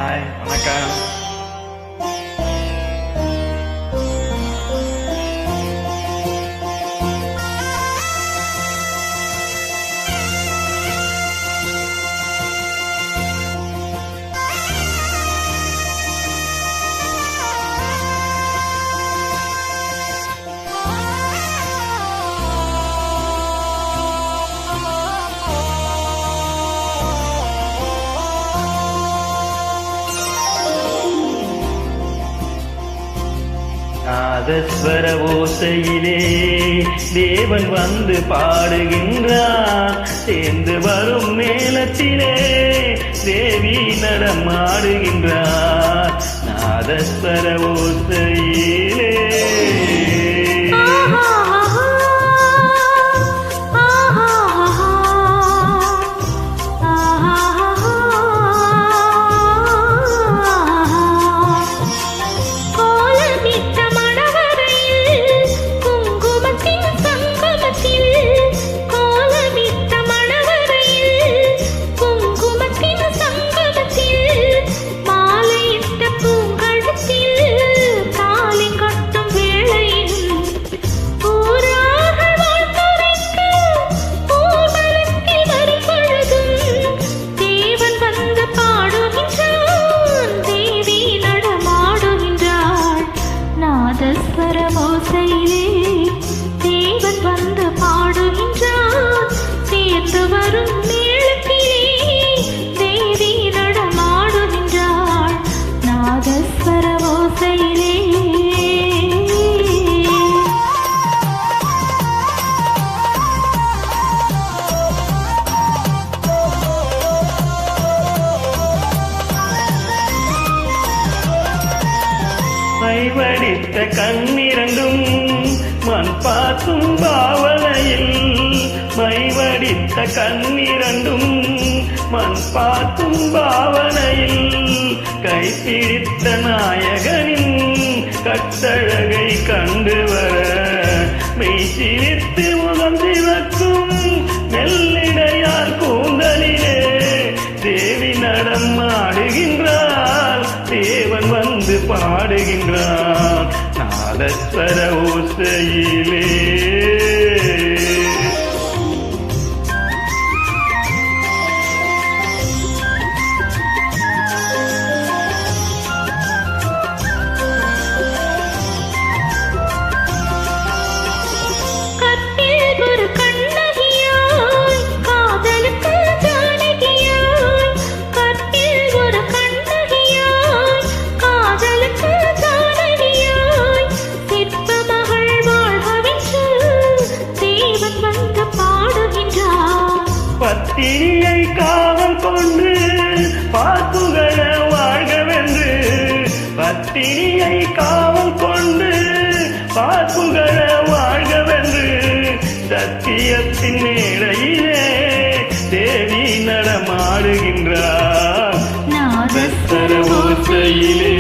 Hi, வணக்கம். நாதஸ்வர ஓசையிலே தேவன் வந்து பாடுகின்றார். சேர்ந்து வரும் மேளத்திலே தேவி நடமாடுகின்றார். நாதஸ்வர ஓசையிலே தேவன் வந்து பாடுகின்றார். சேர்த்து வரும் மேளத்திலே தேவி நடமாடுகின்றாள். நாதஸ்வர ஓசையிலே மைவடித்த கண்ணிரண்டும் மண் பார்க்கும் பாவனையில், மைவடித்த கண்ணிரண்டும் மண் பார்க்கும் பாவனையில், கைப்பிடித்த நாயகனின் கட்டழகை கண்டு வர மெய் சிரித்து முகம் சிவக்கும் மெல்லிடையார் கூந்தலிலே தேவி நடமாடுகின்றார். தேவன் வந்து பாடுகின்றார். நாதஸ்வர ஓசையிலே பத்தினியை காவல் கொண்டு பாத்துகழ வாழ்கவென்று, பத்தினியை காவல் கொண்டு பாத்துகழ வாழ்கவென்று, சத்தியத்தின் மேடையிலே தேவி நடமாடுகின்றார். நாதஸ்வர ஓசையிலே